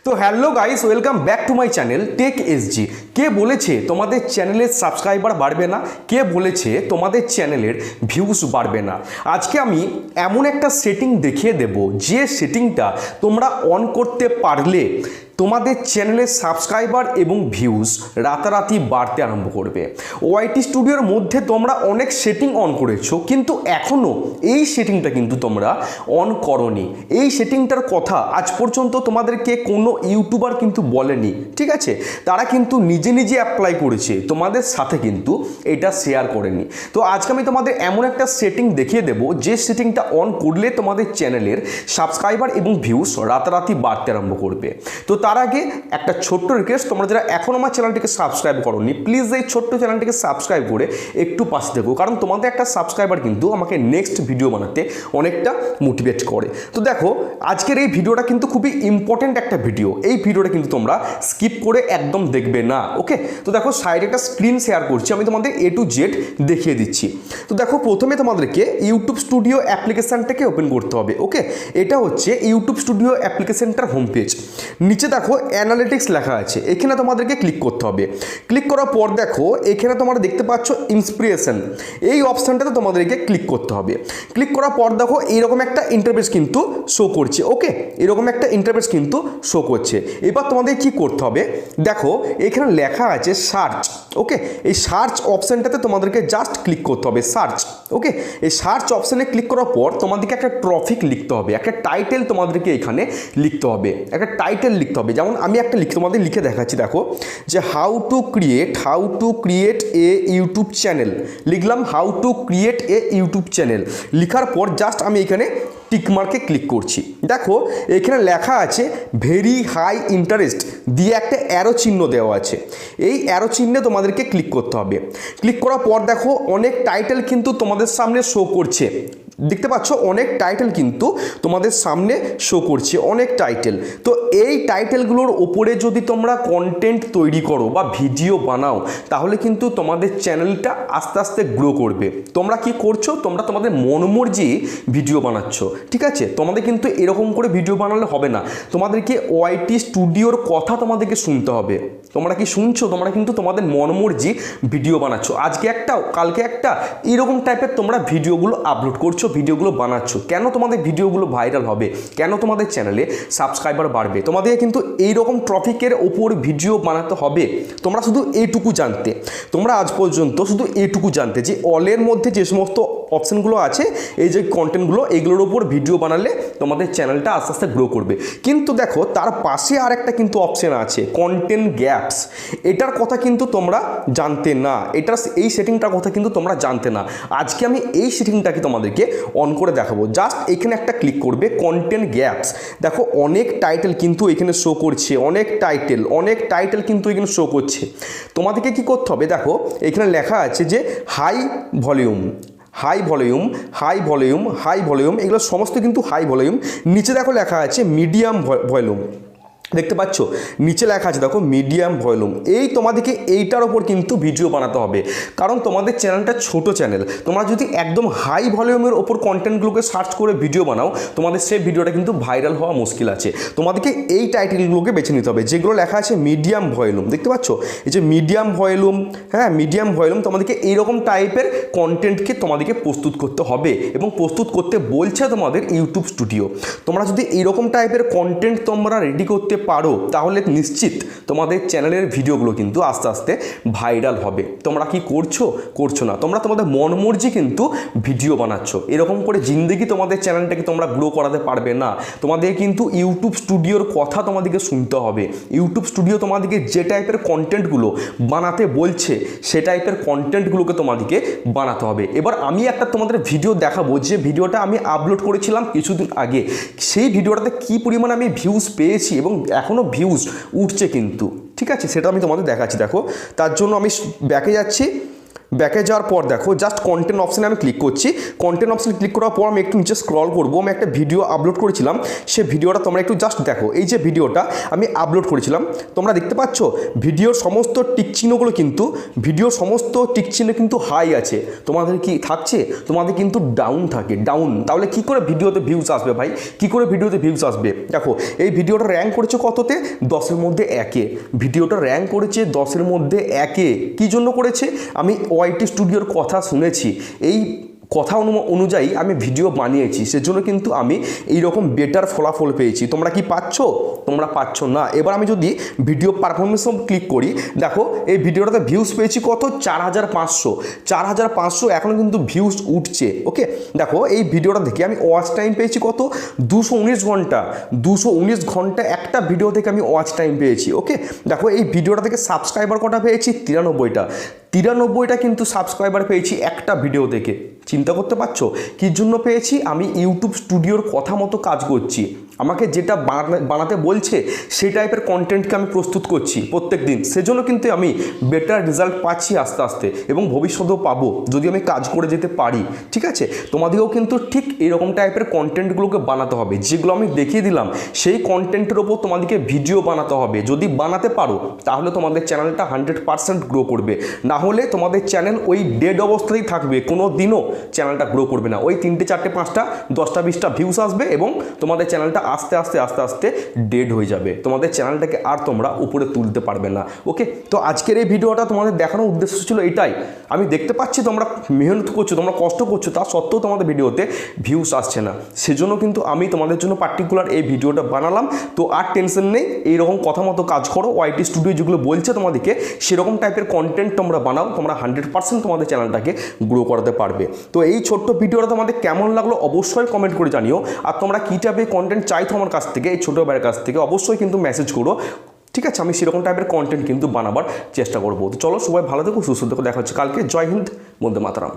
তো hello guys, welcome back to my channel tech S G. কে বলেছে তোমাদের চ্যানেলের সাবস্ক্রাইবার বাড়বে না? কে বলেছে তোমাদের চ্যানেলের ভিউজ বাড়বে না? আজকে আমি এমন একটা সেটিং দেখিয়ে দেব, যে সেটিংটা তোমরা অন করতে পারলে তোমাদের চ্যানেলের সাবস্ক্রাইবার এবং ভিউজ রাতারাতি বাড়তে আরম্ভ করবে। ওয়াইটি স্টুডিওর মধ্যে তোমরা অনেক সেটিং অন করেছো, কিন্তু এখনও এই সেটিংটা কিন্তু তোমরা অন করোনি। এই সেটিংটার কথা আজ পর্যন্ত তোমাদেরকে কোনো ইউটিউবার কিন্তু বলেনি, ঠিক আছে? তারা কিন্তু নিজে নিজে অ্যাপ্লাই করেছে, তোমাদের সাথে কিন্তু এটা শেয়ার করেনি। তো আজকে আমি তোমাদের এমন একটা সেটিং দেখিয়ে দেবো, যে সেটিংটা অন করলে তোমাদের চ্যানেলের সাবস্ক্রাইবার এবং ভিউজ রাতারাতি বাড়তে আরম্ভ করবে। তো তার আগে একটা ছোট্ট রিকোয়েস্ট, তোমরা যারা এখন আমার চ্যানেলটিকে সাবস্ক্রাইব করোনি, প্লিজ এই ছোট্ট চ্যানেলটিকে সাবস্ক্রাইব করে একটু পাশে দেখো, কারণ তোমাদের একটা সাবস্ক্রাইবার কিন্তু আমাকে নেক্সট ভিডিও বানাতে অনেকটা মোটিভেট করে। তো দেখো, আজকের এই ভিডিওটা কিন্তু খুবই ইম্পর্টেন্ট একটা ভিডিও। এই ভিডিওটা কিন্তু তোমরা স্কিপ করে একদম দেখবে না, ওকে? তো দেখো, সাইডে একটা স্ক্রিন শেয়ার করছি, আমি তোমাদের A to Z দেখিয়ে দিচ্ছি। তো দেখো, প্রথমে তোমাদেরকে ইউটিউব স্টুডিও অ্যাপ্লিকেশানটাকে ওপেন করতে হবে, ওকে? এটা হচ্ছে ইউটিউব স্টুডিও অ্যাপ্লিকেশানটার হোম পেজ। নিচে দেখো অ্যানালিটিক্স লেখা আছে, এখানে তোমাদেরকে ক্লিক করতে হবে। ক্লিক করার পর দেখো এখানে তোমরা দেখতে পাচ্ছ ইন্সপিরেশন, এই অপশানটাতে তোমাদেরকে ক্লিক করতে হবে। ক্লিক করার পর দেখো এইরকম একটা ইন্টারফেস কিন্তু শো করছে, ওকে? এরকম একটা ইন্টারফেস কিন্তু শো করছে। এবার তোমাদের কি করতে হবে, দেখো এখানে লেখা আছে সার্চ, ওকে? এই সার্চ অপশানটাতে তোমাদেরকে জাস্ট ক্লিক করতে হবে, সার্চ, ওকে? এই সার্চ অপশানে ক্লিক করার পর তোমাদেরকে একটা টপিক লিখতে হবে, একটা টাইটেল তোমাদেরকে এখানে লিখতে হবে, একটা টাইটেল লিখতে হবে। যেমন আমি একটা তোমাদের লিখে দেখাচ্ছি, দেখো যে how to create a YouTube channel লিখলাম, how to create a YouTube channel লিখার পর জাস্ট আমি এখানে টিকমার্কে ক্লিক করছি। দেখো এখানে লেখা আছে ভেরি হাই ইন্টারেস্ট দিয়ে একটা অ্যারো চিহ্ন দেওয়া আছে, এই অ্যারো চিহ্নে তোমাদেরকে ক্লিক করতে হবে। ক্লিক করার পর দেখো অনেক টাইটেল কিন্তু তোমাদের সামনে শো করছে, দেখতে পাচ্ছ অনেক টাইটেল কিন্তু তোমাদের সামনে শো করছে, অনেক টাইটেল। তো এই টাইটেলগুলোর ওপরে যদি তোমরা কন্টেন্ট তৈরি করো বা ভিডিও বানাও, তাহলে কিন্তু তোমাদের চ্যানেলটা আস্তে আস্তে গ্রো করবে। তোমরা কি করছো, তোমরা তোমাদের মনমর্জি ভিডিও বানাচ্ছ, ঠিক আছে? তোমাদের কিন্তু এরকম করে ভিডিও বানালে হবে না, তোমাদেরকে ওয়াইটি স্টুডিওর কথা তোমাদেরকে শুনতে হবে। তোমরা কি শুনছো? তোমরা কিন্তু তোমাদের মনমর্জি ভিডিও বানাচ্ছ, আজকে একটা কালকে একটা, এরকম টাইপের তোমরা ভিডিওগুলো আপলোড করছো, ভিডিওগুলো বানাচ্ছ। কেন তোমাদের ভিডিওগুলো ভাইরাল হবে? কেন তোমাদের চ্যানেলে সাবস্ক্রাইবার বাড়বে? তোমাদের কিন্তু এইরকম টপিকের ওপর ভিডিও বানাতে হবে। তোমরা শুধু এইটুকু জানতে, তোমরা আজ পর্যন্ত শুধু এইটুকু জানতে যে অলের মধ্যে যে সমস্ত অপশানগুলো আছে, এই যে কন্টেন্টগুলো, এগুলোর ওপর ভিডিও বানালে তোমাদের চ্যানেলটা আস্তে আস্তে গ্রো করবে। কিন্তু দেখো তার পাশে আর একটা কিন্তু অপশান আছে, কন্টেন্ট গ্যাপস। এটার কথা কিন্তু তোমরা জানতে না, এই সেটিংটার কথা কিন্তু তোমরা জানতে না। আজকে আমি এই সেটিংটাকে তোমাদেরকে অন করে দেখাবো। জাস্ট এখানে একটা ক্লিক করবে, কন্টেন্ট গ্যাপস। দেখো অনেক টাইটেল কিন্তু এখানে শো করছে, অনেক টাইটেল কিন্তু এখানে শো করছে। তোমাদেরকে কি করতে হবে, দেখো এখানে লেখা আছে যে হাই ভলিউম, এগুলো সমস্ত কিন্তু হাই ভলিউম। নিচে দেখো লেখা আছে মিডিয়াম ভলিউম, দেখতে পাচ্ছ নিচে লেখা আছে দেখো মিডিয়াম ভলিউম। এই তোমাদেরকে এইটার ওপর কিন্তু ভিডিও বানাতে হবে, কারণ তোমাদের চ্যানেলটা ছোট চ্যানেল। তোমরা যদি একদম হাই ভলিউমের ওপর কন্টেন্টগুলোকে সার্চ করে ভিডিও বানাও, তোমাদের সেই ভিডিওটা কিন্তু ভাইরাল হওয়া মুশকিল আছে। তোমাদেরকে এই টাইটেলগুলোকে বেছে নিতে হবে, যেগুলো লেখা আছে মিডিয়াম ভলিউম, দেখতে পাচ্ছ এই যে মিডিয়াম ভলিউম, হ্যাঁ মিডিয়াম ভলিউম। তোমাদেরকে এইরকম টাইপের কন্টেন্টকে তোমাদেরকে প্রস্তুত করতে হবে, এবং প্রস্তুত করতে বলছে তোমাদের ইউটিউব স্টুডিও। তোমরা যদি এইরকম টাইপের কন্টেন্ট তোমরা রেডি করতে পারো, তাহলে নিশ্চিত তোমাদের চ্যানেলের ভিডিওগুলো কিন্তু আস্তে আস্তে ভাইরাল হবে। তোমরা কি করছো না, তোমরা তোমাদের মনমর্জি কিন্তু ভিডিও বানাচ্ছ। এরকম করে জিন্দেগি তোমাদের চ্যানেলটাকে তোমরা গ্রো করাতে পারবে না। তোমাদের কিন্তু ইউটিউব স্টুডিওর কথা তোমাদেরকে শুনতে হবে। ইউটিউব স্টুডিও তোমাদেরকে যে টাইপের কন্টেন্টগুলো বানাতে বলছে, সে টাইপের কন্টেন্টগুলোকে তোমাদেরকে বানাতে হবে। এবার আমি একটা তোমাদের ভিডিও দেখাবো, যে ভিডিওটা আমি আপলোড করেছিলাম কিছুদিন আগে। সেই ভিডিওটাতে কি পরিমাণে আমি ভিউজ পেয়েছি এবং এখনও ভিউজ উঠছে কিন্তু, ঠিক আছে? সেটা আমি তোমাদের দেখাচ্ছি। দেখো তার জন্য আমি ব্যাকে যাচ্ছি, ব্যাকে যাওয়ার পর দেখো জাস্ট কন্টেন্ট অপশানে আমি ক্লিক করছি। কন্টেন্ট অপশানে ক্লিক করার পর আমি একটু নিচে স্ক্রল করবো। আমি একটা ভিডিও আপলোড করেছিলাম, সে ভিডিওটা তোমরা একটু জাস্ট দেখো। এই যে ভিডিওটা আমি আপলোড করেছিলাম, তোমরা দেখতে পাচ্ছ ভিডিওর সমস্ত টিক চিহ্নগুলো কিন্তু কিন্তু হাই আছে। তোমাদের কি থাকছে? তোমাদের কিন্তু ডাউন থাকে, ডাউন। তাহলে কি করে ভিডিওতে ভিউজ আসবে ভাই? কি করে ভিডিওতে ভিউজ আসবে? দেখো এই ভিডিওটা র্যাঙ্ক করেছে কততে? 10-এর মধ্যে 1-এ। ভিডিওটা র্যাঙ্ক করেছে 10-এর মধ্যে 1-এ। কী জন্য করেছে? আমি ওয়াইটি স্টুডিওর কথা শুনেছি, এই কথা অনুযায়ী আমি ভিডিও বানিয়েছি, সেজন্য কিন্তু আমি এইরকম বেটার ফলাফল পেয়েছি। তোমরা কি পাচ্ছ? তোমরা পাচ্ছ না। এবার আমি যদি ভিডিও পারফরমেন্স ক্লিক করি, দেখো এই ভিডিওটাতে ভিউজ পেয়েছি কত? 4500 এখনও কিন্তু ভিউজ উঠছে। ওকে, দেখো এই ভিডিওটা দেখে আমি ওয়াচ টাইম পেয়েছি কত? 219 ঘন্টা। 219 ঘন্টা একটা ভিডিও থেকে আমি ওয়াচ টাইম পেয়েছি। ওকে, দেখো এই ভিডিওটা থেকে সাবস্ক্রাইবার কটা পেয়েছি? 93টা কিন্তু সাবস্ক্রাইবার পেয়েছি একটা ভিডিও থেকে। চিন্তা করতে পারছো কী জন্য পেয়েছি? আমি ইউটিউব স্টুডিওর কথা মতো কাজ করছি। আমাকে যেটা বানাতে বলছে সেই টাইপের কন্টেন্টকে আমি প্রস্তুত করছি প্রত্যেক দিন, সেজন্য কিন্তু আমি বেটার রেজাল্ট পাচ্ছি আস্তে আস্তে, এবং ভবিষ্যতেও পাবো যদি আমি কাজ করে যেতে পারি। ঠিক আছে, তোমাদেরকেও কিন্তু ঠিক এরকম টাইপের কন্টেন্টগুলোকে বানাতে হবে। যেগুলো আমি দেখিয়ে দিলাম সেই কন্টেন্টের ওপর তোমাদেরকে ভিডিও বানাতে হবে। যদি বানাতে পারো তাহলে তোমাদের চ্যানেলটা 100% গ্রো করবে। না হলে তোমাদের চ্যানেল ওই ডেড অবস্থাতেই থাকবে, কোনো দিনও চ্যানেলটা গ্রো করবে না। ওই 3টে 4টে 5টা 10টা 20টা ভিউস আসবে এবং তোমাদের চ্যানেলটা আস্তে আস্তে ডেড হয়ে যাবে। তোমাদের চ্যানেলটাকে আর তোমরা উপরে তুলতে পারবে না। ওকে, তো আজকের এই ভিডিওটা তোমাদের দেখানোর উদ্দেশ্য ছিল এটাই। আমি দেখতে পাচ্ছি তোমরা মেহনত করছো, তোমরা কষ্ট করছো, তা সত্ত্বেও তোমাদের ভিডিওতে ভিউস আসছে না। সেজন্য কিন্তু আমি তোমাদের জন্য পার্টিকুলার এই ভিডিওটা বানালাম। তো আর টেনশন নেই, এইরকম কথা মতো কাজ করো। ওয়াইটি স্টুডিও যেগুলো বলছে তোমাদেরকে সেরকম টাইপের কন্টেন্ট তোমরা বানাও, তোমরা 100% তোমাদের চ্যানেলটাকে গ্রো করাতে পারবে। তো এই ছোট্ট ভিডিওটা তোমাদের কেমন লাগলো অবশ্যই কমেন্ট করে জানিও। আর তোমরা কী টাইপের কন্টেন্ট চাইছো আমার কাছ থেকে, এই ছোটো ভাইয়ের কাছ থেকে অবশ্যই কিন্তু মেসেজ করো। ঠিক আছে, আমি সেরকম টাইপের কন্টেন্ট কিন্তু বানাবার চেষ্টা করবো। তো চলো সবাই ভালো থেকো, সুস্থ থেকো, দেখা হচ্ছে কালকে। জয় হিন্দ, বন্দে মাতরম।